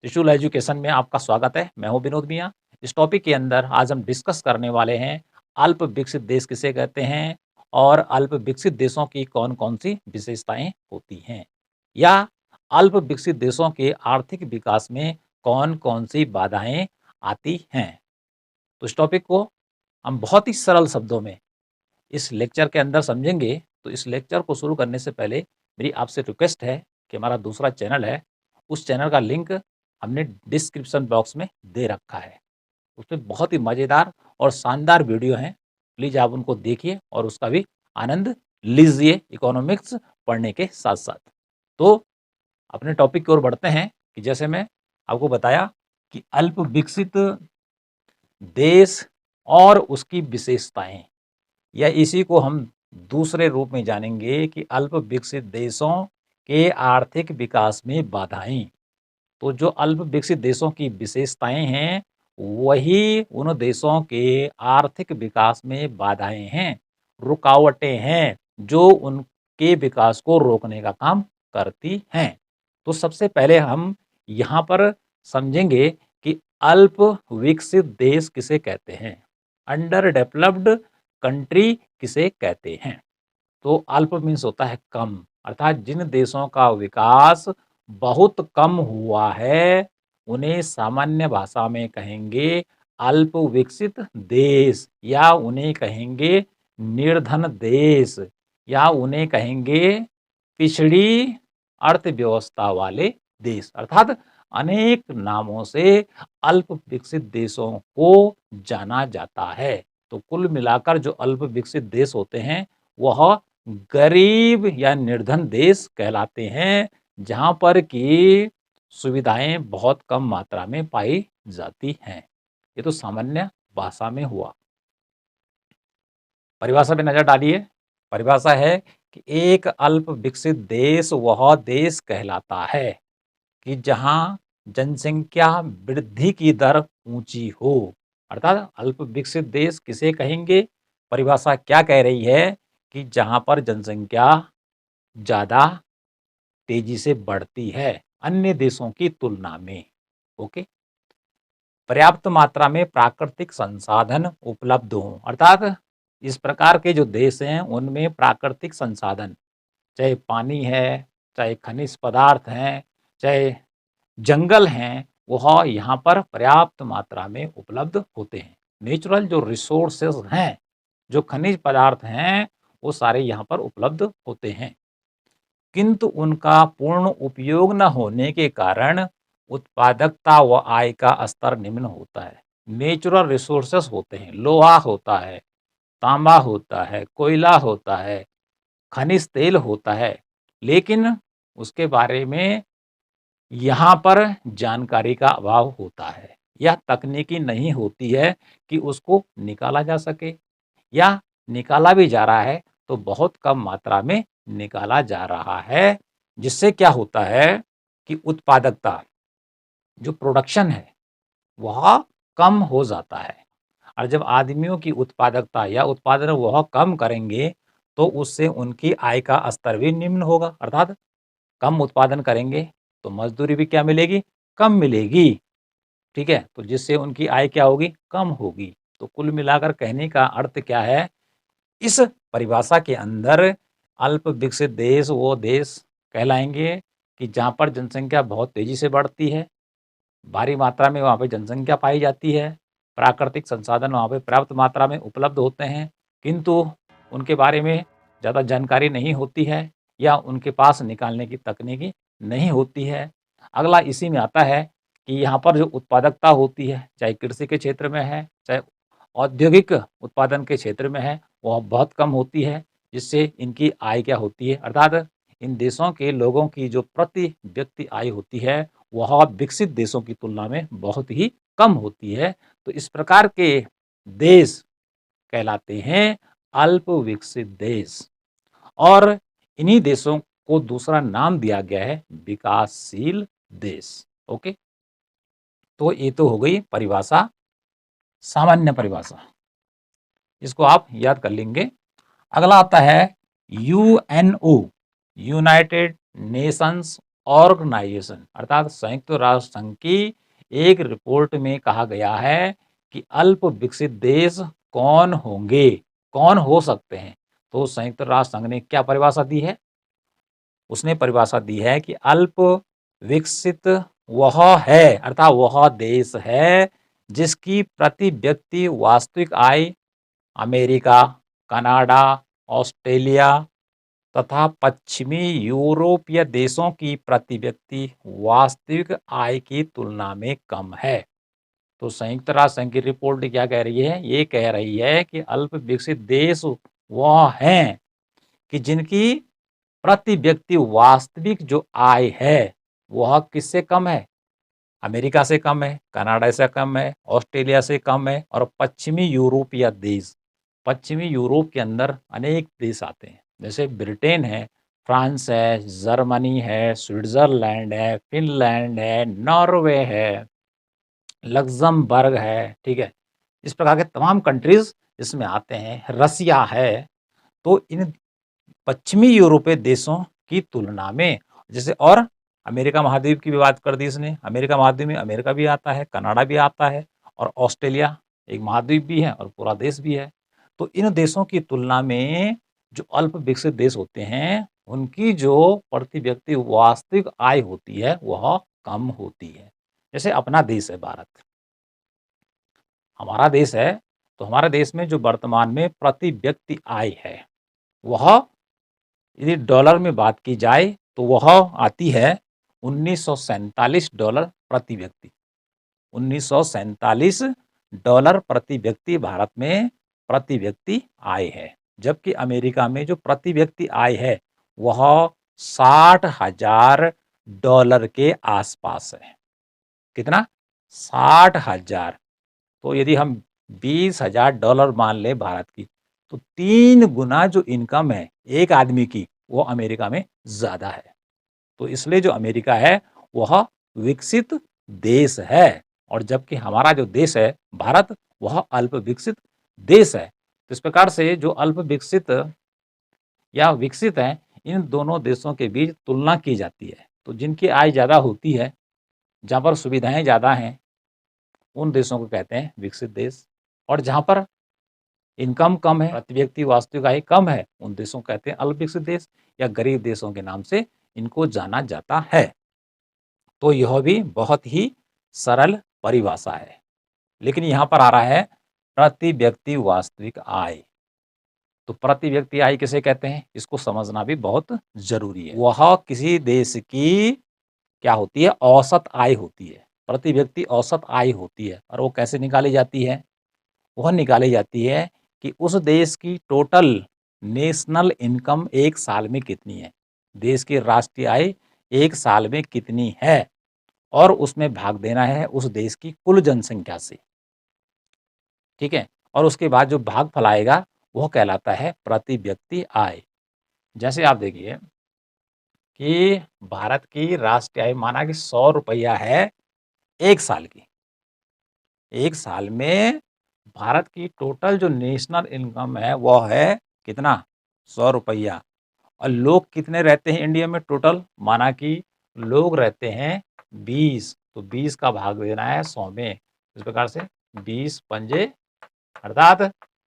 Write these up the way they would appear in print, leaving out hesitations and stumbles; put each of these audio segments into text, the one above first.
त्रिशूल एजुकेशन में आपका स्वागत है। मैं हूं विनोद मियां। इस टॉपिक के अंदर आज हम डिस्कस करने वाले हैं अल्प विकसित देश किसे कहते हैं और अल्प विकसित देशों की कौन-कौन सी विशेषताएं होती हैं या अल्प विकसित देशों के आर्थिक विकास में कौन-कौन सी बाधाएं आती हैं। तो इस टॉपिक को हम बहुत ही सरल शब्दों में इस लेक्चर के अंदर समझेंगे। तो इस लेक्चर को शुरू करने से पहले मेरी आपसे रिक्वेस्ट है कि हमारा दूसरा चैनल है, उस चैनल का लिंक हमने डिस्क्रिप्शन बॉक्स में दे रखा है। उसमें बहुत ही मज़ेदार और शानदार वीडियो हैं। प्लीज़ आप उनको देखिए और उसका भी आनंद लीजिए इकोनॉमिक्स पढ़ने के साथ-साथ। तो अपने टॉपिक की ओर बढ़ते हैं कि जैसे मैं आपको बताया कि अल्प विकसित देश और उसकी विशेषताएँ, या इसी को हम दूसरे रूप में जानेंगे कि अल्प विकसित देशों के आर्थिक विकास में बाधाएं। तो जो अल्प विकसित देशों की विशेषताएं हैं, वही उन देशों के आर्थिक विकास में बाधाएं हैं, रुकावटें हैं, जो उनके विकास को रोकने का काम करती हैं। तो सबसे पहले हम यहाँ पर समझेंगे कि अल्प विकसित देश किसे कहते हैं, अंडर डेवलप्ड कंट्री किसे कहते हैं। तो अल्प मीन्स होता है कम, अर्थात जिन देशों का विकास बहुत कम हुआ है, उन्हें सामान्य भाषा में कहेंगे अल्प विकसित देश, या उन्हें कहेंगे निर्धन देश, या उन्हें कहेंगे पिछड़ी अर्थव्यवस्था वाले देश। अर्थात अनेक नामों से अल्प विकसित देशों को जाना जाता है। तो कुल मिलाकर जो अल्प विकसित देश होते हैं, वह गरीब या निर्धन देश कहलाते हैं, जहां पर की सुविधाएं बहुत कम मात्रा में पाई जाती हैं। ये तो सामान्य भाषा में हुआ। परिभाषा पे नजर डालिए। परिभाषा है कि एक अल्प विकसित देश वह देश कहलाता है कि जहां जनसंख्या वृद्धि की दर ऊंची हो। अर्थात अल्प विकसित देश किसे कहेंगे, परिभाषा क्या कह रही है कि जहां पर जनसंख्या ज़्यादा तेजी से बढ़ती है अन्य देशों की तुलना में। ओके, पर्याप्त मात्रा में प्राकृतिक संसाधन उपलब्ध हों। अर्थात इस प्रकार के जो देश हैं, उनमें प्राकृतिक संसाधन, चाहे पानी है, चाहे खनिज पदार्थ हैं, चाहे जंगल हैं, वह यहाँ पर पर्याप्त मात्रा में उपलब्ध होते हैं। नेचुरल जो रिसोर्सेज हैं, जो खनिज पदार्थ हैं, वो सारे यहाँ पर उपलब्ध होते हैं, किंतु उनका पूर्ण उपयोग न होने के कारण उत्पादकता व आय का स्तर निम्न होता है। नेचुरल रिसोर्सेस होते हैं, लोहा होता है, तांबा होता है, कोयला होता है, खनिज तेल होता है, लेकिन उसके बारे में यहाँ पर जानकारी का अभाव होता है, या तकनीकी नहीं होती है कि उसको निकाला जा सके, या निकाला भी जा रहा है तो बहुत कम मात्रा में निकाला जा रहा है, जिससे क्या होता है कि उत्पादकता, जो प्रोडक्शन है, वह कम हो जाता है। और जब आदमियों की उत्पादकता या उत्पादन वह कम करेंगे, तो उससे उनकी आय का स्तर भी निम्न होगा। अर्थात कम उत्पादन करेंगे तो मजदूरी भी क्या मिलेगी, कम मिलेगी। ठीक है, तो जिससे उनकी आय क्या होगी, कम होगी। तो कुल मिलाकर कहने का अर्थ क्या है, इस परिभाषा के अंदर अल्प विकसित देश वो देश कहलाएंगे कि जहाँ पर जनसंख्या बहुत तेजी से बढ़ती है, भारी मात्रा में वहाँ पे जनसंख्या पाई जाती है, प्राकृतिक संसाधन वहाँ पे पर्याप्त मात्रा में उपलब्ध होते हैं, किंतु उनके बारे में ज़्यादा जानकारी नहीं होती है, या उनके पास निकालने की तकनीकी नहीं होती है। अगला इसी में आता है कि यहाँ पर जो उत्पादकता होती है, चाहे कृषि के क्षेत्र में है, चाहे औद्योगिक उत्पादन के क्षेत्र में है, वह बहुत कम होती है, जिससे इनकी आय क्या होती है, अर्थात इन देशों के लोगों की जो प्रति व्यक्ति आय होती है, वह विकसित देशों की तुलना में बहुत ही कम होती है। तो इस प्रकार के देश कहलाते हैं अल्प विकसित देश, और इन्हीं देशों को दूसरा नाम दिया गया है विकासशील देश। ओके, तो ये तो हो गई परिभाषा, सामान्य परिभाषा, इसको आप याद कर लेंगे। अगला आता है यूएनओ, यूनाइटेड नेशंस ऑर्गेनाइजेशन अर्थात संयुक्त राष्ट्र संघ की एक रिपोर्ट में कहा गया है कि अल्प विकसित देश कौन होंगे, कौन हो सकते हैं। तो संयुक्त राष्ट्र संघ ने क्या परिभाषा दी है? उसने परिभाषा दी है कि अल्प विकसित वह है अर्थात वह देश है जिसकी प्रति व्यक्ति वास्तविक आय अमेरिका, कनाडा, ऑस्ट्रेलिया तथा पश्चिमी यूरोपीय देशों की प्रति व्यक्ति वास्तविक आय की तुलना में कम है। तो संयुक्त राष्ट्र संघ की रिपोर्ट क्या कह रही है? ये कह रही है कि अल्प विकसित देश वह हैं कि जिनकी प्रति व्यक्ति वास्तविक जो आय है वह किससे कम है? अमेरिका से कम है, कनाडा से कम है, ऑस्ट्रेलिया से कम है और पश्चिमी यूरोपीय देश, पश्चिमी यूरोप के अंदर अनेक देश आते हैं, जैसे ब्रिटेन है, फ्रांस है, जर्मनी है, स्विट्जरलैंड है, फिनलैंड है, नॉर्वे है, लग्जमबर्ग है, ठीक है। इस प्रकार के तमाम कंट्रीज इसमें आते हैं, रसिया है। तो इन पश्चिमी यूरोपीय देशों की तुलना में जैसे और अमेरिका महाद्वीप की भी बात कर दी इसने, अमेरिका महाद्वीप में अमेरिका भी आता है, कनाडा भी आता है और ऑस्ट्रेलिया एक महाद्वीप भी है और पूरा देश भी है। तो इन देशों की तुलना में जो अल्प विकसित देश होते हैं उनकी जो प्रति व्यक्ति वास्तविक आय होती है वह कम होती है। जैसे अपना देश है भारत, हमारा देश है, तो हमारे देश में जो वर्तमान में प्रति व्यक्ति आय है वह यदि डॉलर में बात की जाए तो वह आती है $1947 प्रति व्यक्ति। $1947 प्रति व्यक्ति भारत में प्रति व्यक्ति आय है, जबकि अमेरिका में जो प्रति व्यक्ति आय है वह $60,000 के आसपास है। कितना? 60,000। तो यदि हम $20,000 मान लें भारत की, तो 3 गुना जो इनकम है एक आदमी की वो अमेरिका में ज़्यादा है। तो इसलिए जो अमेरिका है वह विकसित देश है और जबकि हमारा जो देश है भारत वह अल्प विकसित देश है। तो इस प्रकार से जो अल्प विकसित या विकसित हैं इन दोनों देशों के बीच तुलना की जाती है। तो जिनकी आय ज़्यादा होती है, जहाँ पर सुविधाएं ज़्यादा हैं, उन देशों को कहते हैं विकसित देश और जहाँ पर इनकम कम है, प्रति व्यक्ति वास्तविक आय कम है, उन देशों को कहते हैं अल्प विकसित देश या गरीब देशों के नाम से इनको जाना जाता है। तो यह भी बहुत ही सरल परिभाषा है, लेकिन यहाँ पर आ रहा है प्रति व्यक्ति वास्तविक आय। तो प्रति व्यक्ति आय किसे कहते हैं इसको समझना भी बहुत जरूरी है। वह किसी देश की क्या होती है? औसत आय होती है, प्रति व्यक्ति औसत आय होती है। और वो कैसे निकाली जाती है? वह निकाली जाती है कि उस देश की टोटल नेशनल इनकम एक साल में कितनी है, देश की राष्ट्रीय आय एक साल में कितनी है और उसमें भाग देना है उस देश की कुल जनसंख्या से, ठीक है। और उसके बाद जो भागफल आएगा वह कहलाता है प्रति व्यक्ति आय। जैसे आप देखिए कि भारत की राष्ट्रीय आय माना कि 100 रुपया है एक साल की, एक साल में भारत की टोटल जो नेशनल इनकम है वह है कितना? 100 रुपया। और लोग कितने रहते हैं इंडिया में टोटल? माना कि लोग रहते हैं 20, तो 20 का भाग देना है 100 में। इस प्रकार से 20 पंजे अर्थात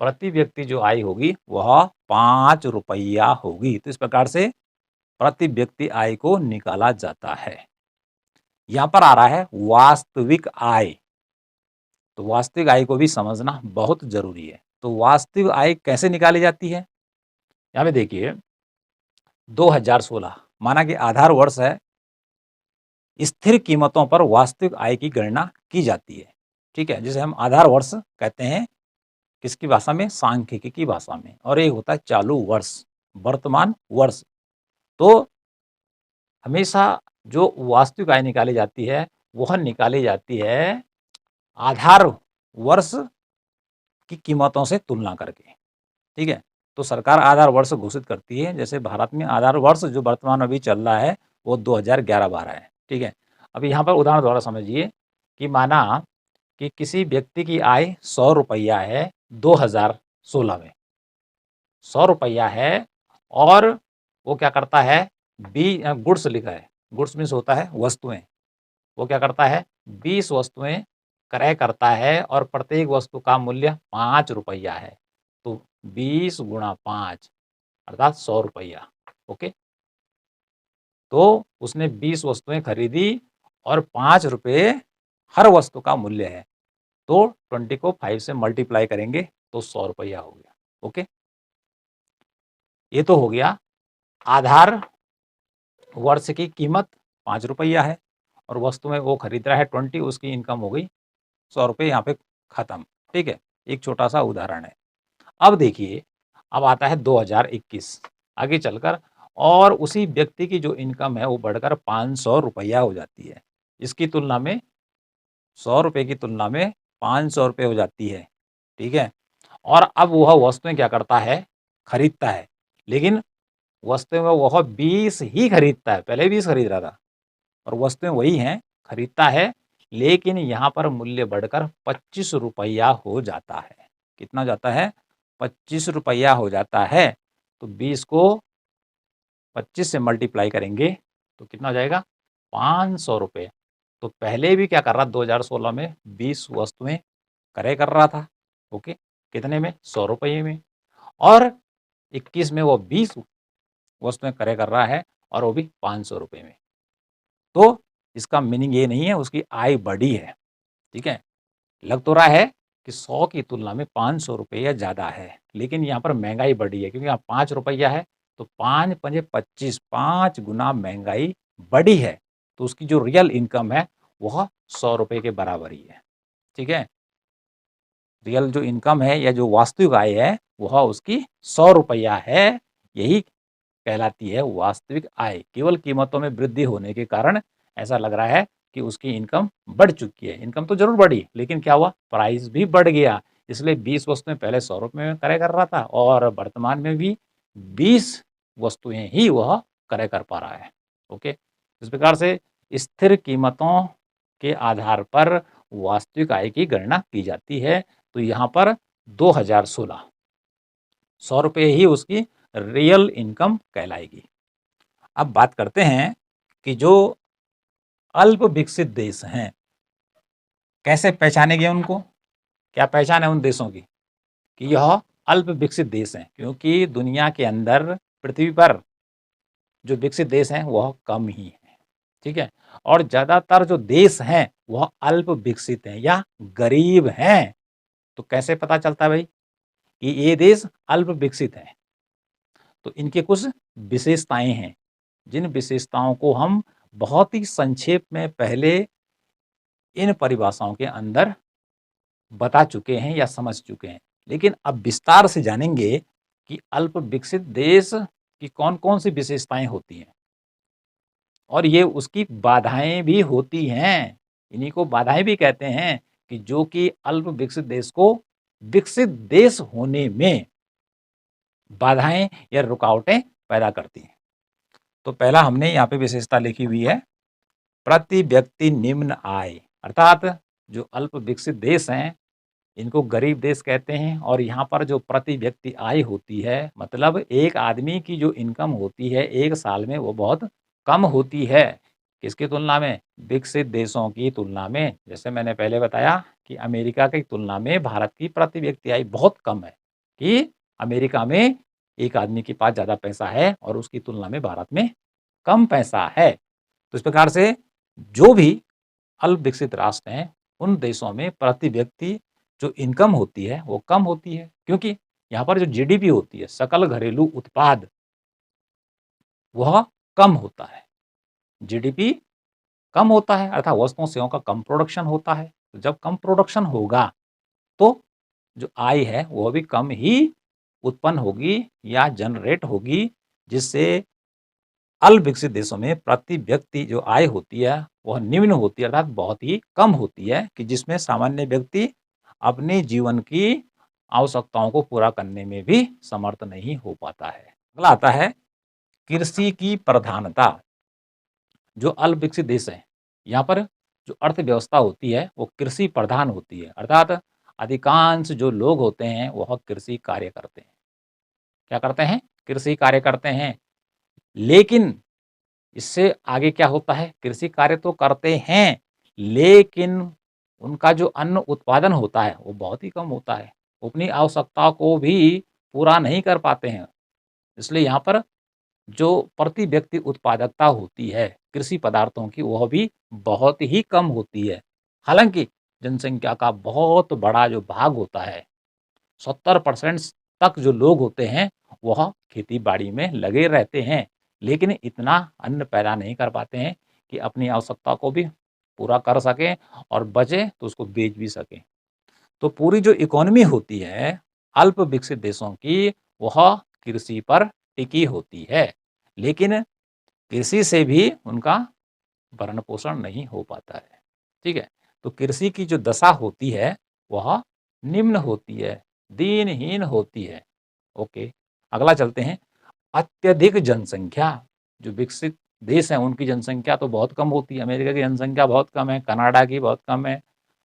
प्रति व्यक्ति जो आय होगी वह 5 रुपया होगी। तो इस प्रकार से प्रति व्यक्ति आय को निकाला जाता है। यहाँ पर आ रहा है वास्तविक आय। तो वास्तविक आय को भी समझना बहुत जरूरी है। तो वास्तविक आय कैसे निकाली जाती है? यहाँ पे देखिए 2016 माना कि आधार वर्ष है, स्थिर कीमतों पर वास्तविक आय की गणना की जाती है, ठीक है। जिसे हम आधार वर्ष कहते हैं किसकी भाषा में? सांख्यिकी की भाषा में। और एक होता है चालू वर्ष, वर्तमान वर्ष। तो हमेशा जो वास्तविक आय निकाली जाती है वह निकाली जाती है आधार वर्ष की कीमतों से तुलना करके, ठीक है। तो सरकार आधार वर्ष घोषित करती है। जैसे भारत में आधार वर्ष जो वर्तमान अभी चल रहा है वो 2011-12 है, ठीक है। अभी यहाँ पर उदाहरण द्वारा समझिए कि माना कि किसी व्यक्ति की आय 100 रुपया है 2016 में, 100 रुपया है और वो क्या करता है? गुड्स लिखा है, गुड्स मीन्स होता है वस्तुएं। वो क्या करता है, 20 वस्तुएं क्रय करता है और प्रत्येक वस्तु का मूल्य 5 रुपया है। तो 20 गुणा 5 अर्थात 100 रुपया। ओके, तो उसने 20 वस्तुएं खरीदी और 5 रुपये हर वस्तु का मूल्य है। तो 20 को 5 से मल्टीप्लाई करेंगे तो 100 रुपया हो गया। ओके, ये तो हो गया आधार वर्ष की कीमत 5 रुपया है और वस्तु में वो खरीद रहा है 20, उसकी इनकम हो गई 100 रुपये, यहाँ पे खत्म। ठीक है, एक छोटा सा उदाहरण है। अब देखिए, अब आता है 2021 आगे चलकर, और उसी व्यक्ति की जो इनकम है वो बढ़कर 500 रुपया हो जाती है। इसकी तुलना में 100 रुपये की तुलना में 500 रुपये हो जाती है। ठीक है, और अब वह वस्तुएं क्या करता है, खरीदता है। लेकिन वस्तुएं वह 20 ही खरीदता है, पहले 20 खरीद रहा था और वस्तुएं वही हैं, खरीदता है। लेकिन यहाँ पर मूल्य बढ़कर 25 रुपया हो जाता है। कितना जाता है, 25 रुपया हो जाता है। तो 20 को 25 से मल्टीप्लाई करेंगे तो कितना हो जाएगा, 500 रुपये। तो पहले भी क्या कर रहा, 2016 में 20 वस्तुएं क्रय कर रहा था। ओके, कितने में, 100 रुपये में। और 21 में वो 20 वस्तुएं क्रय कर रहा है और वो भी 500 रुपये में। तो इसका मीनिंग ये नहीं है उसकी आय बढ़ी है। ठीक है, लग तो रहा है कि 100 की तुलना में 500 रुपया ज़्यादा है, लेकिन यहाँ पर महंगाई बढ़ी है, क्योंकि यहाँ 5 रुपया है तो 5 पंजे 25, 5 गुना महंगाई बढ़ी है। तो उसकी जो रियल इनकम है वह 100 रुपये के बराबर ही है। ठीक है, रियल जो इनकम है या जो वास्तविक आय है वह उसकी 100 रुपया है। यही कहलाती है वास्तविक आय। केवल कीमतों में वृद्धि होने के कारण ऐसा लग रहा है कि उसकी इनकम बढ़ चुकी है। इनकम तो जरूर बढ़ी, लेकिन क्या हुआ, प्राइस भी बढ़ गया। इसलिए 20 वस्तुएं पहले 100 रुपये में क्रय कर रहा था और वर्तमान में भी 20 वस्तुएं ही वह क्रय कर पा रहा है। ओके, इस प्रकार से स्थिर कीमतों के आधार पर वास्तविक आय की गणना की जाती है। तो यहाँ पर 2016 100 रुपये ही उसकी रियल इनकम कहलाएगी। अब बात करते हैं कि जो अल्प विकसित देश हैं, कैसे पहचानेंगे उनको, क्या पहचान है उन देशों की कि यह अल्प विकसित देश हैं। क्योंकि दुनिया के अंदर, पृथ्वी पर जो विकसित देश हैं वह कम ही हैं। ठीक है, और ज़्यादातर जो देश हैं वह अल्प विकसित हैं या गरीब हैं। तो कैसे पता चलता है भाई कि ये देश अल्प विकसित हैं? तो इनके कुछ विशेषताएं हैं, जिन विशेषताओं को हम बहुत ही संक्षेप में पहले इन परिभाषाओं के अंदर बता चुके हैं या समझ चुके हैं। लेकिन अब विस्तार से जानेंगे कि अल्प विकसित देश की कौन कौन सी विशेषताएं होती हैं और ये उसकी बाधाएं भी होती हैं। इन्हीं को बाधाएं भी कहते हैं कि जो कि अल्प विकसित देश को विकसित देश होने में बाधाएं या रुकावटें पैदा करती हैं। तो पहला हमने यहाँ पे विशेषता लिखी हुई है, प्रति व्यक्ति निम्न आय। अर्थात जो अल्प विकसित देश हैं इनको गरीब देश कहते हैं। और यहाँ पर जो प्रति व्यक्ति आय होती है, मतलब एक आदमी की जो इनकम होती है एक साल में, वो बहुत कम होती है। किसकी तुलना में, विकसित देशों की तुलना में। जैसे मैंने पहले बताया कि अमेरिका की तुलना में भारत की प्रति व्यक्ति आय बहुत कम है, कि अमेरिका में एक आदमी के पास ज़्यादा पैसा है और उसकी तुलना में भारत में कम पैसा है। तो इस प्रकार से जो भी अल्प विकसित राष्ट्र हैं उन देशों में प्रति व्यक्ति जो इनकम होती है वो कम होती है, क्योंकि यहाँ पर जो जीडीपी होती है, सकल घरेलू उत्पाद, वह कम होता है। जीडीपी कम होता है अर्थात वस्तुओं सेवाओं का कम प्रोडक्शन होता है। तो जब कम प्रोडक्शन होगा तो जो आय है वह भी कम ही उत्पन्न होगी या जनरेट होगी, जिससे अल्प विकसित देशों में प्रति व्यक्ति जो आय होती है वह निम्न होती है, अर्थात बहुत ही कम होती है, कि जिसमें सामान्य व्यक्ति अपने जीवन की आवश्यकताओं को पूरा करने में भी समर्थ नहीं हो पाता है। अगला आता है कृषि की प्रधानता। जो अल्प विकसित देश है, यहाँ पर जो अर्थव्यवस्था होती है वो कृषि प्रधान होती है, अर्थात अधिकांश जो लोग होते हैं वह कृषि कार्य करते हैं। क्या करते हैं, कृषि कार्य करते हैं। लेकिन इससे आगे क्या होता है, कृषि कार्य तो करते हैं, लेकिन उनका जो अन्न उत्पादन होता है वो बहुत ही कम होता है। वो अपनी आवश्यकताओं को भी पूरा नहीं कर पाते हैं। इसलिए यहाँ पर जो प्रति व्यक्ति उत्पादकता होती है कृषि पदार्थों की, वह भी बहुत ही कम होती है। हालाँकि जनसंख्या का बहुत बड़ा जो भाग होता है, 70% तक जो लोग होते हैं, वह खेती-बाड़ी में लगे रहते हैं, लेकिन इतना अन्न पैदा नहीं कर पाते हैं कि अपनी आवश्यकता को भी पूरा कर सकें और बचे तो उसको बेच भी सकें। तो पूरी जो इकोनॉमी होती है अल्प विकसित देशों की, वह कृषि पर टिकी होती है, लेकिन कृषि से भी उनका भरण-पोषण नहीं हो पाता है। ठीक है? तो कृषि की जो दशा होती है, वह निम्न होती है, दीनहीन होती है। ओके, अगला चलते हैं। अत्यधिक जनसंख्या, जो विकसित देश हैं उनकी जनसंख्या तो बहुत कम होती है। अमेरिका की जनसंख्या बहुत कम है, कनाडा की बहुत कम है,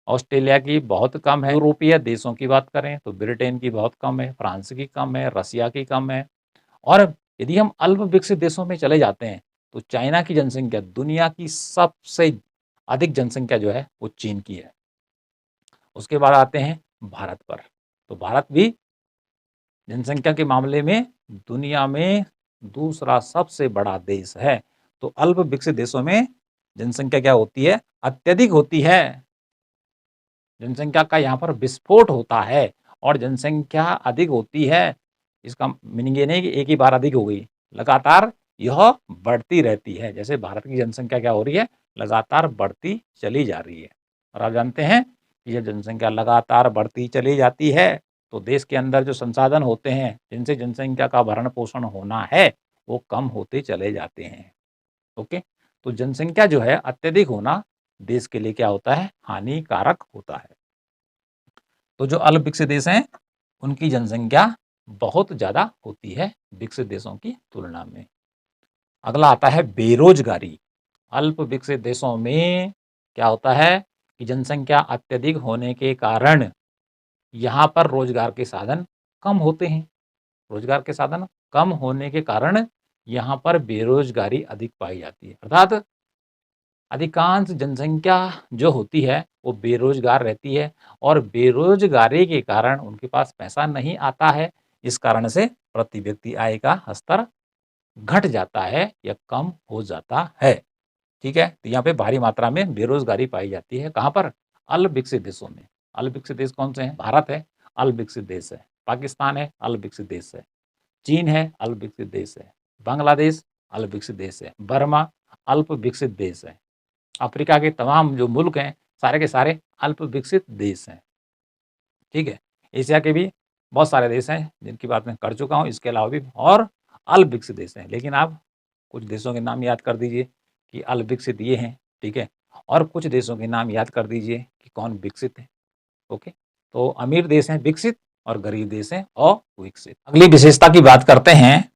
ऑस्ट्रेलिया की बहुत कम है। यूरोपीय देशों की बात करें तो ब्रिटेन की बहुत कम है, फ्रांस की कम है, रसिया की कम है। और यदि हम अल्प विकसित देशों में चले जाते हैं तो चाइना की जनसंख्या, दुनिया की सबसे अधिक जनसंख्या जो है वो चीन की है। उसके बाद आते हैं भारत पर। तो भारत भी जनसंख्या के मामले में दुनिया में दूसरा सबसे बड़ा देश है। तो अल्प विकसित देशों में जनसंख्या क्या होती है, अत्यधिक होती है। जनसंख्या का यहाँ पर विस्फोट होता है और जनसंख्या अधिक होती है, इसका मीनिंग ये नहीं कि एक ही बार अधिक हो गई, लगातार यह बढ़ती रहती है। जैसे भारत की जनसंख्या क्या हो रही है, लगातार बढ़ती चली जा रही है। और आप जानते हैं कि जब जनसंख्या लगातार बढ़ती चली जाती है तो देश के अंदर जो संसाधन होते हैं जिनसे जनसंख्या का भरण पोषण होना है, वो कम होते चले जाते हैं। ओके, तो जनसंख्या जो है अत्यधिक होना देश के लिए क्या होता है, हानिकारक होता है। तो जो अल्प विकसित देश हैं उनकी जनसंख्या बहुत ज़्यादा होती है विकसित देशों की तुलना में। अगला आता है बेरोजगारी। अल्प विकसित देशों में क्या होता है कि जनसंख्या अत्यधिक होने के कारण यहाँ पर रोजगार के साधन कम होते हैं। रोजगार के साधन कम होने के कारण यहाँ पर बेरोजगारी अधिक पाई जाती है। अर्थात अधिकांश जनसंख्या जो होती है वो बेरोजगार रहती है और बेरोजगारी के कारण उनके पास पैसा नहीं आता है। इस कारण से प्रति व्यक्ति आय का स्तर घट जाता है या कम हो जाता है। ठीक है, तो यहाँ पे भारी मात्रा में बेरोजगारी पाई जाती है। कहाँ पर, अल्प विकसित देशों में। अल्प विकसित देश कौन से हैं, भारत है, अल्प विकसित देश है, पाकिस्तान है, अल्प विकसित देश है, चीन है, अल्प विकसित देश है, बांग्लादेश अल्प विकसित देश है, बर्मा अल्प विकसित देश है। अफ्रीका के तमाम जो मुल्क हैं सारे के सारे अल्प विकसित देश हैं। ठीक है, एशिया के भी बहुत सारे देश हैं जिनकी बात मैं कर चुका हूँ। इसके अलावा भी और अल्प विकसित देश हैं, लेकिन आप कुछ देशों के नाम याद कर दीजिए कि अल्प विकसित ये हैं। ठीक है, और कुछ देशों के नाम याद कर दीजिए कि कौन विकसित है। ओके, तो अमीर देश हैं विकसित और गरीब देश हैं अविकसित। अगली विशेषता की बात करते हैं,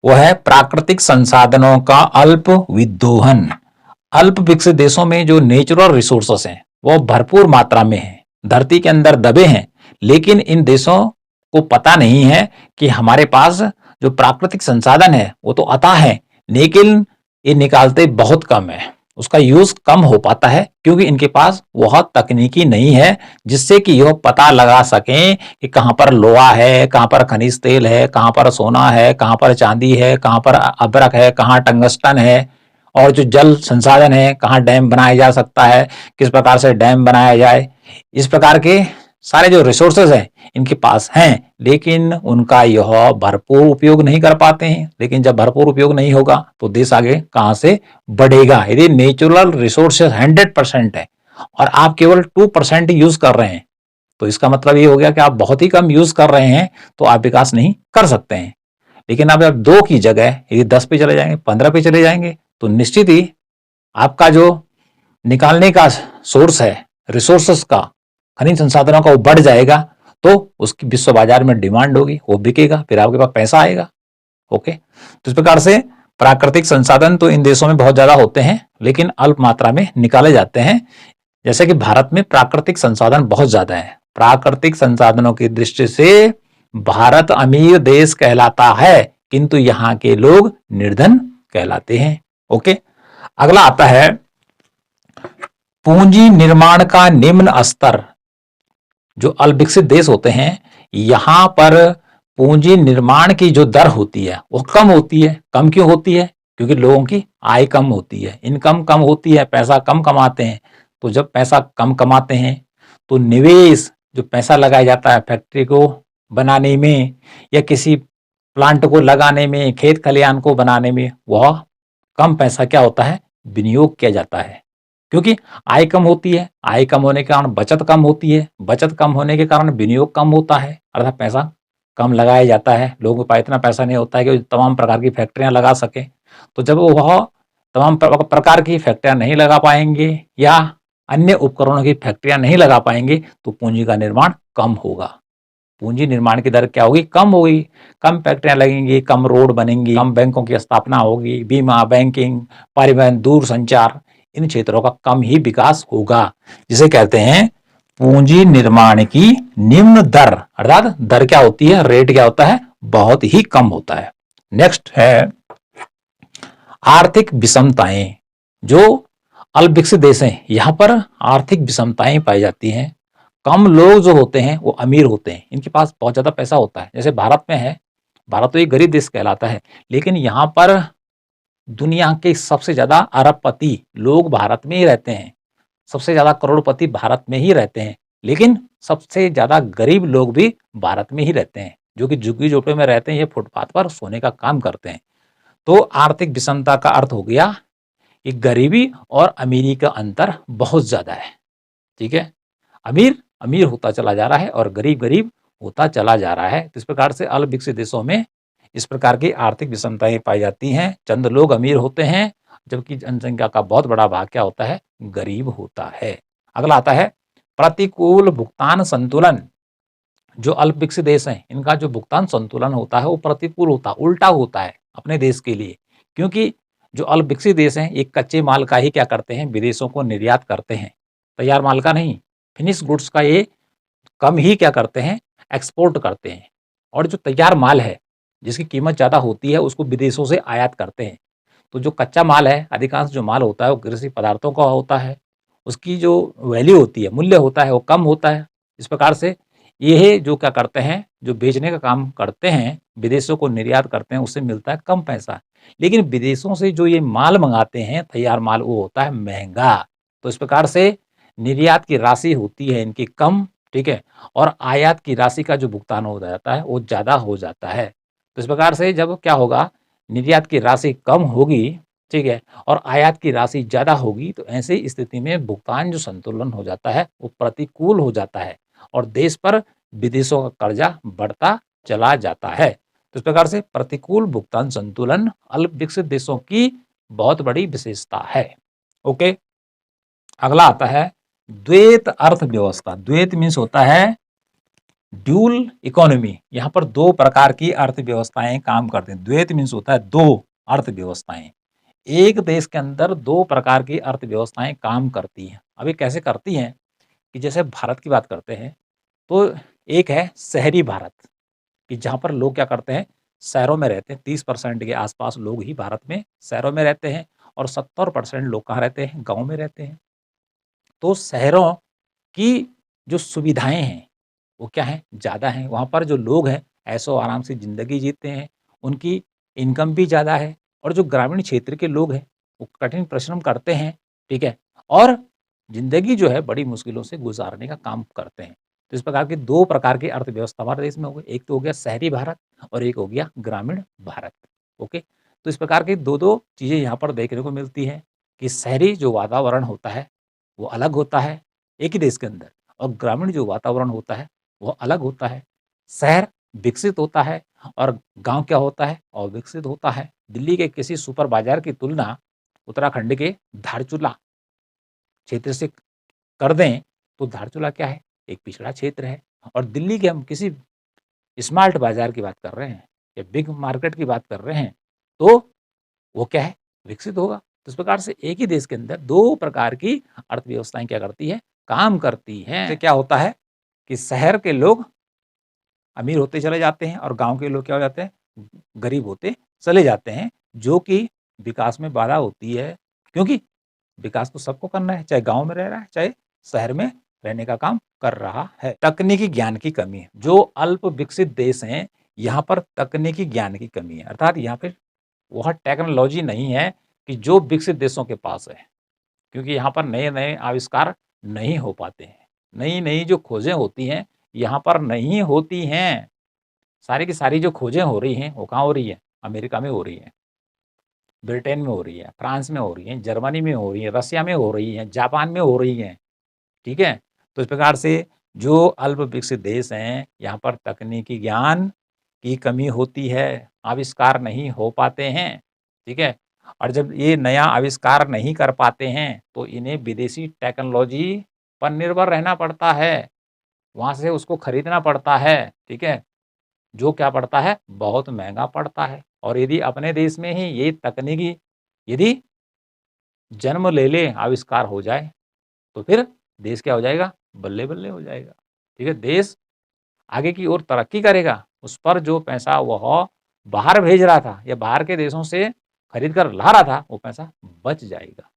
वो है प्राकृतिक संसाधनों का अल्प विदोहन। अल्प विकसित देशों में जो नेचुरल रिसोर्सेस हैं वो भरपूर मात्रा में हैं, धरती के अंदर दबे हैं, लेकिन इन देशों को पता नहीं है कि हमारे पास जो प्राकृतिक संसाधन है वो तो अथाह है, लेकिन ये निकालते बहुत कम है, उसका यूज कम हो पाता है क्योंकि इनके पास वह तकनीकी नहीं है जिससे कि यह पता लगा सकें कि कहाँ पर लोहा है, कहाँ पर खनिज तेल है, कहाँ पर सोना है, कहाँ पर चांदी है, कहाँ पर अभ्रक है, कहाँ टंगस्टन है, और जो जल संसाधन है कहाँ डैम बनाया जा सकता है, किस प्रकार से डैम बनाया जाए। इस प्रकार के सारे जो रिसोर्सेज हैं इनके पास हैं, लेकिन उनका यह भरपूर उपयोग नहीं कर पाते हैं। लेकिन जब भरपूर उपयोग नहीं होगा तो देश आगे कहाँ से बढ़ेगा। यदि नेचुरल रिसोर्सेज 100% है और आप केवल 2% यूज कर रहे हैं तो इसका मतलब ये हो गया कि आप बहुत ही कम यूज कर रहे हैं, तो आप विकास नहीं कर सकते हैं। लेकिन अब आप 2 की जगह यदि 10 पे चले जाएंगे, 15 पे चले जाएंगे, तो निश्चित ही आपका जो निकालने का सोर्स है रिसोर्सेस का, खनिज संसाधनों का, वो बढ़ जाएगा, तो उसकी विश्व बाजार में डिमांड होगी, वो बिकेगा, फिर आपके पास पैसा आएगा। ओके, तो इस प्रकार से प्राकृतिक संसाधन तो इन देशों में बहुत ज्यादा होते हैं लेकिन अल्प मात्रा में निकाले जाते हैं। जैसे कि भारत में प्राकृतिक संसाधन बहुत ज्यादा है। प्राकृतिक संसाधनों की दृष्टि से भारत अमीर देश कहलाता है, किंतु यहाँ के लोग निर्धन कहलाते हैं। ओके। अगला आता है पूंजी निर्माण का निम्न स्तर। जो अल्पविकसित देश होते हैं यहां पर पूंजी निर्माण की जो दर होती है वो कम होती है। कम क्यों होती है? क्योंकि लोगों की आय कम होती है, इनकम कम होती है, पैसा कम कमाते हैं। तो जब पैसा कम कमाते हैं तो निवेश, जो पैसा लगाया जाता है फैक्ट्री को बनाने में या किसी प्लांट को लगाने में, खेत खलिहान को बनाने में, वह कम पैसा क्या होता है, विनियोग किया जाता है। क्योंकि आय कम होती है, आय कम होने के कारण बचत कम होती है, बचत कम होने के कारण विनियोग कम होता है, अर्थात पैसा कम लगाया जाता है। लोगों के पास इतना पैसा नहीं होता है कि तमाम प्रकार की फैक्ट्रियां लगा सके। तो जब वह तमाम प्रकार की फैक्ट्रियां नहीं लगा पाएंगे या अन्य उपकरणों की फैक्ट्रियां नहीं लगा पाएंगे तो पूंजी का निर्माण कम होगा। पूंजी निर्माण की दर क्या होगी, कम होगी। कम फैक्ट्रियां लगेंगी, कम रोड बनेंगी, कम बैंकों की स्थापना होगी, बीमा, बैंकिंग, परिवहन, दूर संचार, इन क्षेत्रों का कम ही विकास होगा, जिसे कहते हैं पूंजी निर्माण की निम्न दर। अर्थात दर क्या होती है, रेट क्या होता है, बहुत ही कम होता है। नेक्स्ट है आर्थिक विषमताएं। जो अल्पविकसित देश हैं यहां पर आर्थिक विषमताएं पाई जाती हैं। कम लोग जो होते हैं वो अमीर होते हैं, इनके पास बहुत ज्यादा पैसा होता है। जैसे भारत में है, भारत तो एक गरीब देश कहलाता है, लेकिन यहाँ पर दुनिया के सबसे ज्यादा अरबपति लोग भारत में ही रहते हैं, सबसे ज्यादा करोड़पति भारत में ही रहते हैं, लेकिन सबसे ज्यादा गरीब लोग भी भारत में ही रहते हैं, जो कि झुग्गी झोपड़े में रहते हैं, ये फुटपाथ पर सोने का काम करते हैं। तो आर्थिक विषमता का अर्थ हो गया कि गरीबी और अमीरी का अंतर बहुत ज्यादा है। ठीक है, अमीर अमीर होता चला जा रहा है और गरीब गरीब होता चला जा रहा है। तो इस प्रकार से अल्प विकसित देशों में इस प्रकार की आर्थिक विषमताएं पाई जाती हैं। चंद लोग अमीर होते हैं जबकि जनसंख्या का बहुत बड़ा भाग क्या होता है, गरीब होता है। अगला आता है प्रतिकूल भुगतान संतुलन। जो अल्प विकसित देश हैं इनका जो भुगतान संतुलन होता है वो प्रतिकूल होता, उल्टा होता है अपने देश के लिए। क्योंकि जो अल्प विकसित देश हैं ये कच्चे माल का ही क्या करते हैं, विदेशों को निर्यात करते हैं, तैयार माल का नहीं, फिनिश गुड्स का ये कम ही क्या करते हैं, एक्सपोर्ट करते हैं। और जो तैयार माल है जिसकी कीमत ज़्यादा होती है उसको विदेशों से आयात करते हैं। तो जो कच्चा माल है, अधिकांश जो माल होता है वो कृषि पदार्थों का होता है, उसकी जो वैल्यू होती है, मूल्य होता है, वो कम होता है। इस प्रकार से ये जो क्या करते हैं, जो बेचने का काम करते हैं, विदेशों को निर्यात करते हैं, उससे मिलता है कम पैसा। लेकिन विदेशों से जो ये माल मंगाते हैं, तैयार माल, वो होता है महंगा। तो इस प्रकार से निर्यात की राशि होती है इनकी कम, ठीक है, और आयात की राशि का जो भुगतान हो जाता है वो ज़्यादा हो जाता है। तो इस प्रकार से जब क्या होगा, निर्यात की राशि कम होगी, ठीक है, और आयात की राशि ज़्यादा होगी, तो ऐसी स्थिति में भुगतान जो संतुलन हो जाता है वो प्रतिकूल हो जाता है और देश पर विदेशों का कर्जा बढ़ता चला जाता है। तो इस प्रकार से प्रतिकूल भुगतान संतुलन अल्प विकसित देशों की बहुत बड़ी विशेषता है। ओके, अगला आता है द्वैत अर्थव्यवस्था। द्वैत मीन्स होता है ड्यूल इकोनॉमी। यहाँ पर दो प्रकार की अर्थव्यवस्थाएं काम करते हैं। द्वैत मीन्स होता है दो अर्थव्यवस्थाएं। एक देश के अंदर दो प्रकार की अर्थव्यवस्थाएं काम करती हैं। अभी कैसे करती हैं कि जैसे भारत की बात करते हैं तो एक है शहरी भारत, कि जहाँ पर लोग क्या करते हैं, शहरों में रहते हैं। 30% के आसपास लोग ही भारत में शहरों में रहते हैं और 70% लोग कहाँ रहते हैं, गाँव में रहते हैं। तो शहरों की जो सुविधाएं हैं वो क्या है, ज़्यादा हैं। वहाँ पर जो लोग हैं ऐशो आराम से ज़िंदगी जीते हैं, उनकी इनकम भी ज़्यादा है। और जो ग्रामीण क्षेत्र के लोग हैं वो कठिन परिश्रम करते हैं, ठीक है, और ज़िंदगी जो है बड़ी मुश्किलों से गुजारने का काम करते हैं। तो इस प्रकार के दो प्रकार की अर्थव्यवस्था हमारे देश में हो गई। एक तो हो गया शहरी भारत और एक हो गया ग्रामीण भारत। ओके, तो इस प्रकार की दो दो चीज़ें यहाँ पर देखने को मिलती हैं कि शहरी जो वातावरण होता है वो अलग होता है एक ही देश के अंदर, और ग्रामीण जो वातावरण होता है वो अलग होता है। शहर विकसित होता है और गांव क्या होता है, अविकसित होता है। दिल्ली के किसी सुपर बाजार की तुलना उत्तराखंड के धारचूला क्षेत्र से कर दें तो धारचूला क्या है, एक पिछड़ा क्षेत्र है। और दिल्ली के हम किसी स्मार्ट बाजार की बात कर रहे हैं या बिग मार्केट की बात कर रहे हैं तो वो क्या है, विकसित होगा। तो इस प्रकार से एक ही देश के अंदर दो प्रकार की अर्थव्यवस्थाएं क्या करती है, काम करती हैं। तो क्या होता है कि शहर के लोग अमीर होते चले जाते हैं और गांव के लोग क्या हो जाते हैं, गरीब होते चले जाते हैं, जो कि विकास में बाधा होती है, क्योंकि विकास तो सबको करना है, चाहे गाँव में रह रहा है, चाहे शहर में रहने का काम कर रहा है। तकनीकी ज्ञान की कमी है। जो अल्प विकसित देश हैं, यहाँ पर तकनीकी ज्ञान की कमी है। अर्थात यहाँ पे वह टेक्नोलॉजी नहीं है कि जो विकसित देशों के पास है, क्योंकि यहाँ पर नए-नए आविष्कार नहीं हो पाते हैं। नई-नई जो खोजें होती हैं, यहाँ पर नहीं होती हैं। सारी की सारी जो खोजें हो रही हैं, वो कहाँ हो रही है? अमेरिका में हो रही हैं, ब्रिटेन में हो रही है, फ्रांस में हो रही हैं, जर्मनी में हो रही हैं, रसिया में हो रही हैं, जापान में हो रही हैं। ठीक है? तो इस प्रकार से जो अल्प विकसित देश हैं, यहाँ पर तकनीकी ज्ञान की कमी होती है, आविष्कार नहीं हो पाते हैं, ठीक है? और जब ये नया आविष्कार नहीं कर पाते हैं, तो इन्हें विदेशी टेक्नोलॉजी पर निर्भर रहना पड़ता है, वहाँ से उसको खरीदना पड़ता है, ठीक है? जो क्या पड़ता है, बहुत महँगा पड़ता है। और यदि अपने देश में ही ये तकनीकी यदि जन्म ले ले, आविष्कार हो जाए, तो फिर देश क्या हो जाएगा? बल्ले-बल्ले हो जाएगा। ठीक है? देश आगे की ओर तरक्की करेगा, उस पर जो पैसा वह बाहर भेज रहा था या बाहर के देशों से खरीद कर ला रहा था, वो पैसा बच जाएगा।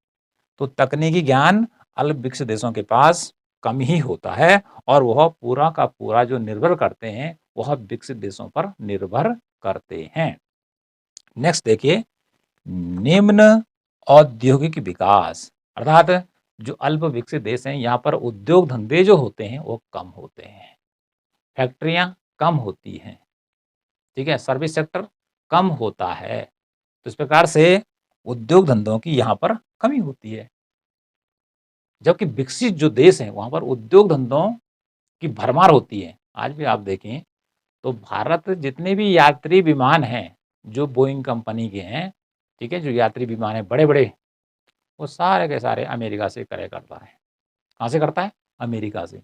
तो तकनीकी ज्ञान अल्प विकसित देशों के पास कम ही होता है और वह पूरा का पूरा जो निर्भर करते हैं, वह विकसित देशों पर निर्भर करते हैं। नेक्स्ट देखिए, निम्न औद्योगिक विकास, अर्थात जो अल्प विकसित देश हैं, यहाँ पर उद्योग धंधे जो होते हैं, वो कम होते हैं। फैक्ट्रियाँ कम होती हैं, ठीक है? सर्विस सेक्टर कम होता है। तो इस प्रकार से उद्योग धंधों की यहाँ पर कमी होती है। जबकि विकसित जो देश हैं, वहाँ पर उद्योग धंधों की भरमार होती है। आज भी आप देखें तो भारत जितने भी यात्री विमान हैं, जो बोइंग कंपनी के हैं, ठीक है? जो यात्री विमान हैं बड़े-बड़े, वो सारे के सारे अमेरिका से क्रय करता है। कहाँ से करता है? अमेरिका से।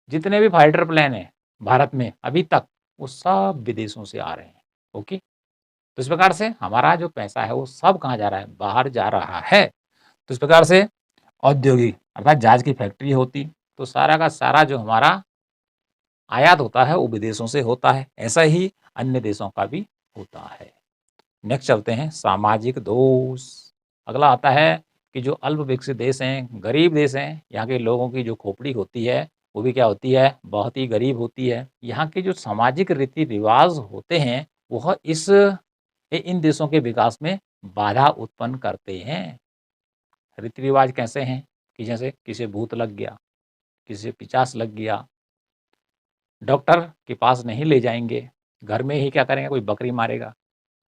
जितने भी फाइटर प्लेन हैं भारत में अभी तक, वो सब विदेशों से आ रहे हैं। ओके? तो इस प्रकार से हमारा जो पैसा है, वो सब कहाँ जा रहा है? बाहर जा रहा है। तो इस प्रकार से औद्योगिक अर्थात जहाज की फैक्ट्री होती, तो सारा का सारा जो हमारा आयात होता है, वो विदेशों से होता है। ऐसा ही अन्य देशों का भी होता है। नेक्स्ट चलते हैं, सामाजिक दोष। अगला आता है कि जो अल्प विकसित देश हैं, गरीब देश हैं, यहाँ के लोगों की जो खोपड़ी होती है, वो भी क्या होती है? बहुत ही गरीब होती है। यहाँ के जो सामाजिक रीति-रिवाज़ होते हैं, वह इन देशों के विकास में बाधा उत्पन्न करते हैं। रीति-रिवाज़ कैसे हैं? कि जैसे किसी भूत लग गया, किसी पिशाच लग गया, डॉक्टर के पास नहीं ले जाएँगे, घर में ही क्या करेंगे? कोई बकरी मारेगा,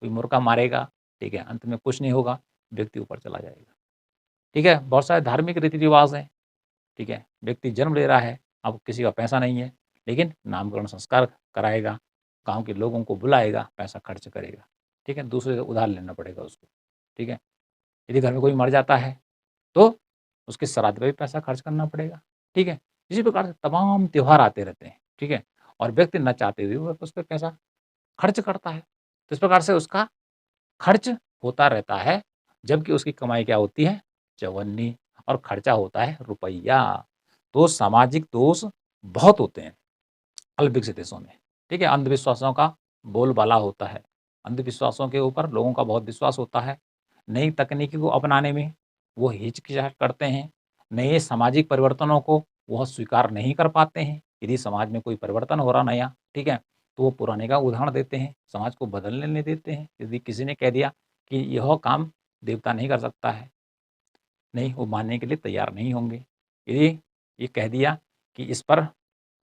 कोई मुर्गा मारेगा, ठीक है? अंत में कुछ नहीं होगा, व्यक्ति ऊपर चला जाएगा। ठीक है? बहुत सारे धार्मिक रीति-रिवाज़ हैं, ठीक है? व्यक्ति जन्म ले रहा है, अब किसी का पैसा नहीं है, लेकिन नामकरण संस्कार कराएगा, गाँव के लोगों को बुलाएगा, पैसा खर्च करेगा, ठीक है? दूसरे से उधार लेना पड़ेगा उसको, ठीक है? यदि घर में कोई मर जाता है, तो उसके श्राद्ध पे भी पैसा खर्च करना पड़ेगा, ठीक है? इसी प्रकार से तमाम त्योहार आते रहते हैं, ठीक है? और व्यक्ति ना चाहते हुए वो उस पे पैसा खर्च करता है। तो इस प्रकार से उसका खर्च होता रहता है, जबकि उसकी कमाई क्या होती है? चवन्नी और खर्चा होता है रुपया। तो सामाजिक दोष बहुत होते हैं अल्प विकसित देशों में, ठीक है? अंधविश्वासों का बोलबाला होता है। अंधविश्वासों के ऊपर लोगों का बहुत विश्वास होता है। नई तकनीकी को अपनाने में वो हिचकिचाहट करते हैं। नए सामाजिक परिवर्तनों को वह स्वीकार नहीं कर पाते हैं। यदि समाज में कोई परिवर्तन हो रहा नया, ठीक है? तो वो पुराने का उदाहरण देते हैं, समाज को बदलने नहीं देते हैं। यदि किसी ने कह दिया कि यह काम देवता नहीं कर सकता है, नहीं, वो मानने के लिए तैयार नहीं होंगे। यदि ये कह दिया कि इस पर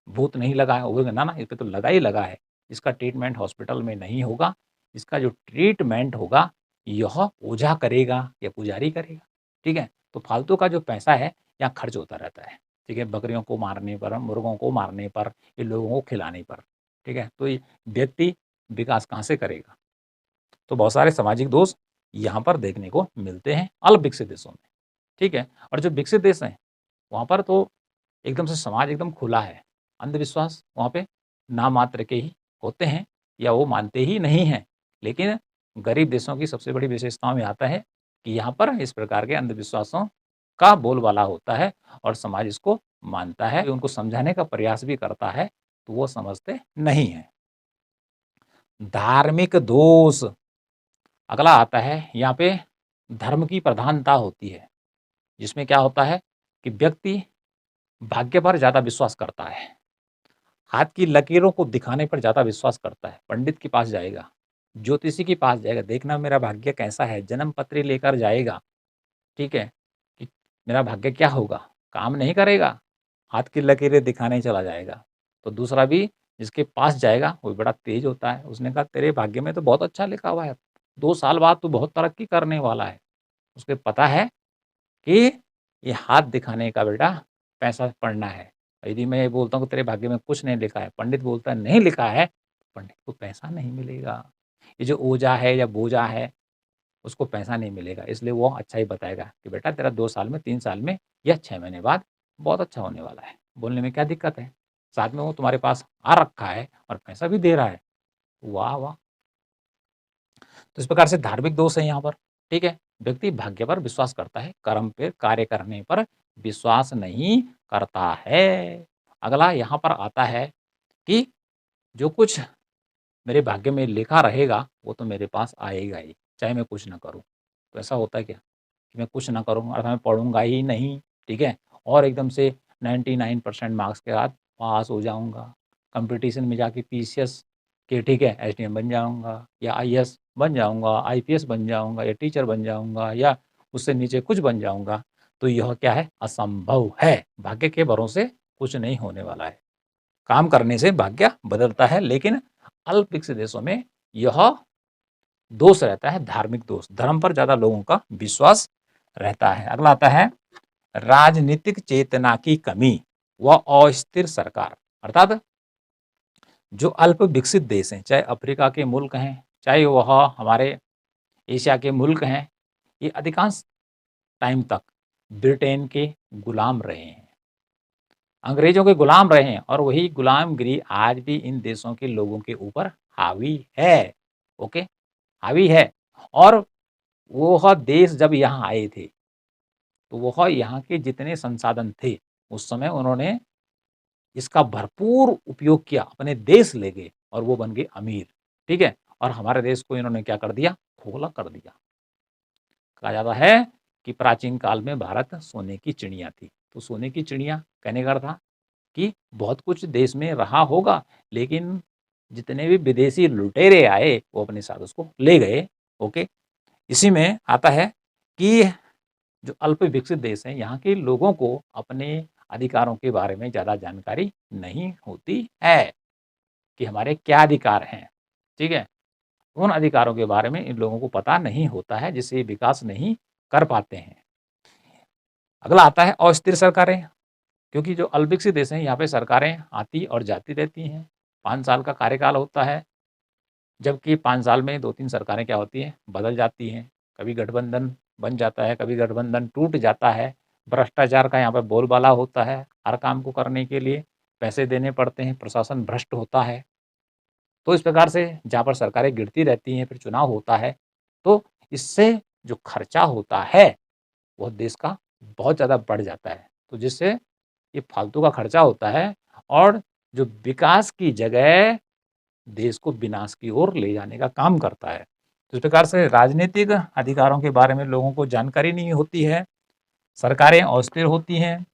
भूत नहीं लगा है, वो बोलेंगे ना, ना, इस पे तो लगा ही लगा है। इसका ट्रीटमेंट हॉस्पिटल में नहीं होगा, इसका जो ट्रीटमेंट होगा, यह ओझा करेगा या पुजारी करेगा, ठीक है? तो फालतू का जो पैसा है, यहाँ खर्च होता रहता है, ठीक है? बकरियों को मारने पर, मुर्गों को मारने पर, ये लोगों को खिलाने पर, ठीक है? तो ये व्यक्ति विकास कहाँ से करेगा? तो बहुत सारे सामाजिक दोष यहाँ पर देखने को मिलते हैं अल्प विकसित देशों में, ठीक है? और जो विकसित देश हैं, वहाँ पर तो एकदम से समाज एकदम खुला है। अंधविश्वास वहाँ पे नाम मात्र के ही होते हैं या वो मानते ही नहीं हैं। लेकिन गरीब देशों की सबसे बड़ी विशेषताओं में आता है कि यहाँ पर इस प्रकार के अंधविश्वासों का बोलबाला होता है और समाज इसको मानता है, उनको समझाने का प्रयास भी करता है, तो वो समझते नहीं हैं। धार्मिक दोष अगला आता है यहाँ पे धर्म की प्रधानता होती है, जिसमें क्या होता है कि व्यक्ति भाग्य पर ज़्यादा विश्वास करता है, हाथ की लकीरों को दिखाने पर ज़्यादा विश्वास करता है। पंडित के पास जाएगा, ज्योतिषी के पास जाएगा, देखना मेरा भाग्य कैसा है, जन्म पत्री लेकर जाएगा, ठीक है? कि मेरा भाग्य क्या होगा? काम नहीं करेगा, हाथ की लकीरें दिखाने चला जाएगा। तो दूसरा भी जिसके पास जाएगा, वो बड़ा तेज होता है, उसने कहा तेरे भाग्य में तो बहुत अच्छा लिखा हुआ है, 2 साल बाद तू बहुत तरक्की करने वाला है। उसको पता है कि ये हाथ दिखाने का बेटा पैसा पड़ना है। यदि मैं ये बोलता हूँ कि तेरे भाग्य में कुछ नहीं लिखा है, पंडित बोलता है नहीं लिखा है, पंडित को पैसा नहीं मिलेगा। ये जो ओझा है या बोझा है, उसको पैसा नहीं मिलेगा, इसलिए वो अच्छा ही बताएगा कि बेटा तेरा 2 साल में, 3 साल में या 6 महीने बाद बहुत अच्छा होने वाला है। बोलने में क्या दिक्कत है? साथ में वो तुम्हारे पास आ रखा है और पैसा भी दे रहा है। वाह, वाह! तो इस प्रकार से धार्मिक दोष है यहाँ पर, ठीक है? व्यक्ति भाग्य पर विश्वास करता है, कर्म पे कार्य करने पर विश्वास नहीं करता है। अगला यहाँ पर आता है कि जो कुछ मेरे भाग्य में लिखा रहेगा, वो तो मेरे पास आएगा ही, चाहे मैं कुछ ना करूँ। तो ऐसा होता है क्या कि मैं कुछ ना करूँ अर्थात मैं पढ़ूँगा ही नहीं, ठीक है? और एकदम से 99% मार्क्स के साथ पास हो जाऊँगा, कॉम्पिटिशन में जाके पीसीएस के ठीक है, एसडीएम बन जाऊँगा या आईएएस बन जाऊँगा, आईपीएस बन जाऊँगा या टीचर बन जाऊँगा या उससे नीचे कुछ बन जाऊँगा, तो यह क्या है? असंभव है। भाग्य के भरोसे कुछ नहीं होने वाला है। काम करने से भाग्य बदलता है, लेकिन अल्प विकसित देशों में यह दोष रहता है, धार्मिक दोष। धर्म पर ज़्यादा लोगों का विश्वास रहता है। अगला आता है राजनीतिक चेतना की कमी व अस्थिर सरकार। अर्थात जो अल्प विकसित देश हैं, चाहे अफ्रीका के मुल्क हैं, चाहे वह हमारे एशिया के मुल्क हैं, ये अधिकांश टाइम तक ब्रिटेन के गुलाम रहे हैं, अंग्रेजों के गुलाम रहे हैं और वही गुलामगिरी आज भी इन देशों के लोगों के ऊपर हावी है। ओके, हावी है। और वह देश जब यहाँ आए थे, तो वह यहाँ के जितने संसाधन थे, उस समय उन्होंने इसका भरपूर उपयोग किया, अपने देश ले गए और वो बन गए अमीर, ठीक है? और हमारे देश को इन्होंने क्या कर दिया? खोखला कर दिया। कहा जाता है कि प्राचीन काल में भारत सोने की चिड़िया थी। तो सोने की चिड़िया कहने का अर्थ था कि बहुत कुछ देश में रहा होगा, लेकिन जितने भी विदेशी लुटेरे आए, वो अपने साथ उसको ले गए। ओके, इसी में आता है कि जो अल्प विकसित देश हैं, यहाँ के लोगों को अपने अधिकारों के बारे में ज़्यादा जानकारी नहीं होती है कि हमारे क्या अधिकार हैं, ठीक है? उन अधिकारों के बारे में इन लोगों को पता नहीं होता है, जिससे ये विकास नहीं कर पाते हैं। अगला आता है अस्थिर सरकारें, क्योंकि जो अल्प विकसित देश हैं, यहाँ पे सरकारें आती और जाती रहती हैं। 5 साल का कार्यकाल होता है, जबकि 5 साल में 2-3 सरकारें क्या होती हैं? बदल जाती हैं। कभी गठबंधन बन जाता है, कभी गठबंधन टूट जाता है। भ्रष्टाचार का यहाँ पे बोलबाला होता है। हर काम को करने के लिए पैसे देने पड़ते हैं, प्रशासन भ्रष्ट होता है। तो इस प्रकार से जहाँ पर सरकारें गिरती रहती हैं, फिर चुनाव होता है, तो इससे जो खर्चा होता है, वह देश का बहुत ज़्यादा बढ़ जाता है। तो जिससे ये फालतू का खर्चा होता है और जो विकास की जगह देश को विनाश की ओर ले जाने का काम करता है। तो इस प्रकार से राजनीतिक अधिकारों के बारे में लोगों को जानकारी नहीं होती है, सरकारें अस्थिर होती हैं,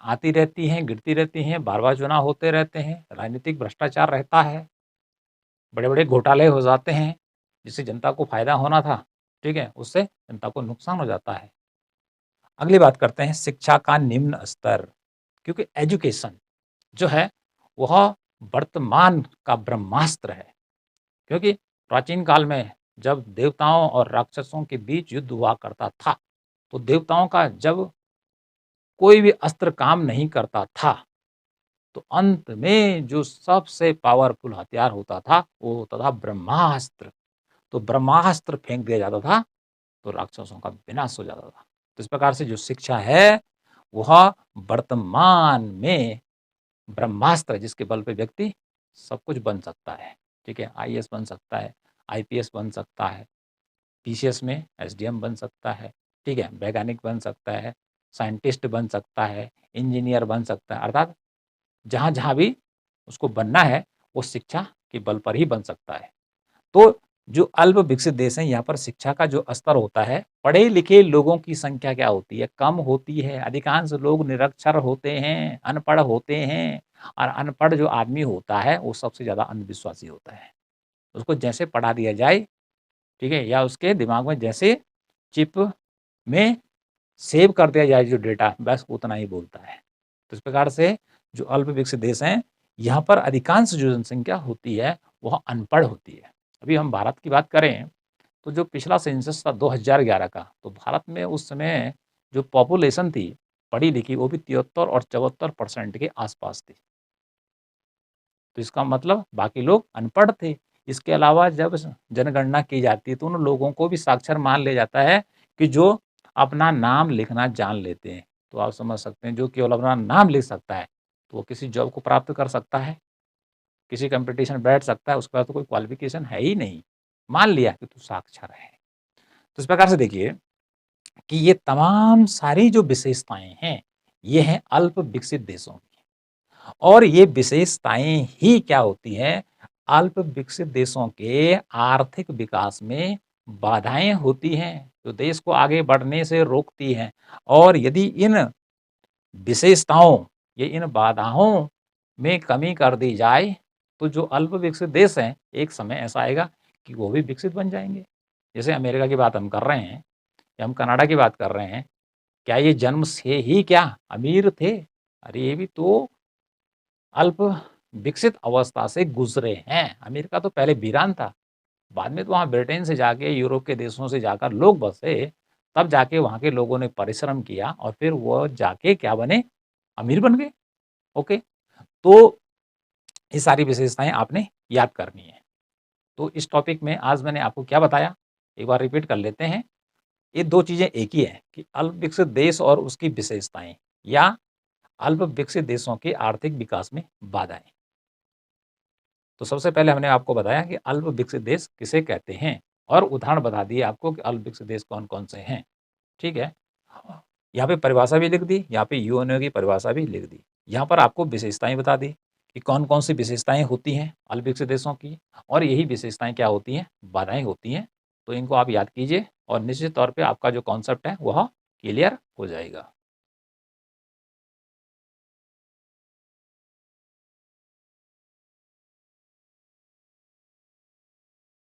आती रहती हैं, गिरती रहती हैं, बार-बार चुनाव होते रहते हैं, राजनीतिक भ्रष्टाचार रहता है, बड़े-बड़े घोटाले हो जाते हैं, जिससे जनता को फ़ायदा होना था, ठीक है? उससे जनता को नुकसान हो जाता है। अगली बात करते हैं शिक्षा का निम्न स्तर, क्योंकि एजुकेशन जो है वह वर्तमान का ब्रह्मास्त्र है। क्योंकि प्राचीन काल में जब देवताओं और राक्षसों के बीच युद्ध हुआ करता था, तो देवताओं का जब कोई भी अस्त्र काम नहीं करता था, तो अंत में जो सबसे पावरफुल हथियार होता था, वो होता था ब्रह्मास्त्र। तो ब्रह्मास्त्र फेंक दिया जाता था, तो राक्षसों का विनाश हो जाता था। तो इस प्रकार से जो शिक्षा है, वह वर्तमान में ब्रह्मास्त्र जिसके बल पे व्यक्ति सब कुछ बन सकता है, ठीक है? आईएएस बन सकता है, आईपीएस बन सकता है, पीसीएस में एसडीएम बन सकता है, ठीक है? वैज्ञानिक बन सकता है, साइंटिस्ट बन सकता है, इंजीनियर बन सकता है, अर्थात जहाँ-जहाँ भी उसको बनना है, वो शिक्षा के बल पर ही बन सकता है। तो जो अल्प विकसित देश हैं, यहाँ पर शिक्षा का जो स्तर होता है, पढ़े-लिखे लोगों की संख्या क्या होती है? कम होती है। अधिकांश लोग निरक्षर होते हैं, अनपढ़ होते हैं और अनपढ़ जो आदमी होता है, वो सबसे ज़्यादा अंधविश्वासी होता है। उसको जैसे पढ़ा दिया जाए, ठीक है? या उसके दिमाग में जैसे चिप में सेव कर दिया जाए जो डेटा, बस उतना ही बोलता है। तो इस प्रकार से जो अल्प विकसित देश हैं, यहाँ पर अधिकांश जो जनसंख्या होती है, वह अनपढ़ होती है। अभी हम भारत की बात करें, तो जो पिछला सेंसस था 2011 का, तो भारत में उस समय जो पॉपुलेशन थी पढ़ी-लिखी, वो भी 73 और 74% के आसपास थी। तो इसका मतलब बाकी लोग अनपढ़ थे। इसके अलावा जब जनगणना की जाती है, तो उन लोगों को भी साक्षर मान लिया जाता है कि जो अपना नाम लिखना जान लेते हैं। तो आप समझ सकते हैं, जो केवल अपना नाम लिख सकता है, तो वो किसी जॉब को प्राप्त कर सकता है, किसी कॉम्पिटिशन में बैठ सकता है, उसके पास तो कोई क्वालिफ़िकेशन है ही नहीं। मान लिया कि तू साक्षर है। तो इस प्रकार से देखिए कि ये तमाम सारी जो विशेषताएँ हैं, ये हैं अल्प विकसित देशों की। और ये विशेषताएँ ही क्या होती हैं, अल्प विकसित देशों के आर्थिक विकास में बाधाएँ होती हैं, जो देश को आगे बढ़ने से रोकती हैं। और यदि इन विशेषताओं, या इन बाधाओं में कमी कर दी जाए, तो जो अल्प विकसित देश हैं, एक समय ऐसा आएगा कि वो भी विकसित बन जाएँगे। जैसे अमेरिका की बात हम कर रहे हैं, या हम कनाडा की बात कर रहे हैं, क्या ये जन्म से ही क्या अमीर थे? अरे ये भी तो अल्प विकसित अवस्था से गुज़रे हैं। अमेरिका तो पहले वीरान था, बाद में तो वहाँ ब्रिटेन से जाके यूरोप के देशों से जाकर लोग बसे, तब जाके वहाँ के लोगों ने परिश्रम किया और फिर वो जाके क्या बने? अमीर बन गए। ओके, तो ये सारी विशेषताएँ आपने याद करनी है। तो इस टॉपिक में आज मैंने आपको क्या बताया? एक बार रिपीट कर लेते हैं। ये 2 चीज़ें एक ही हैं कि अल्प विकसित देश और उसकी विशेषताएँ, या अल्प विकसित देशों के आर्थिक विकास में बाधाएँ। तो सबसे पहले हमने आपको बताया कि अल्प विकसित देश किसे कहते हैं, और उदाहरण बता दिए आपको कि अल्प विकसित देश कौन-कौन से हैं, ठीक है? यहाँ पे परिभाषा भी लिख दी, यहाँ पे यूएनओ की परिभाषा भी लिख दी। यहाँ पर आपको विशेषताएँ बता दी कि कौन-कौन सी विशेषताएँ होती हैं अल्प विकसित देशों की, और यही विशेषताएँ क्या होती हैं, बाधाएँ होती हैं। तो इनको आप याद कीजिए और निश्चित तौर पे आपका जो कॉन्सेप्ट है वह क्लियर हो जाएगा।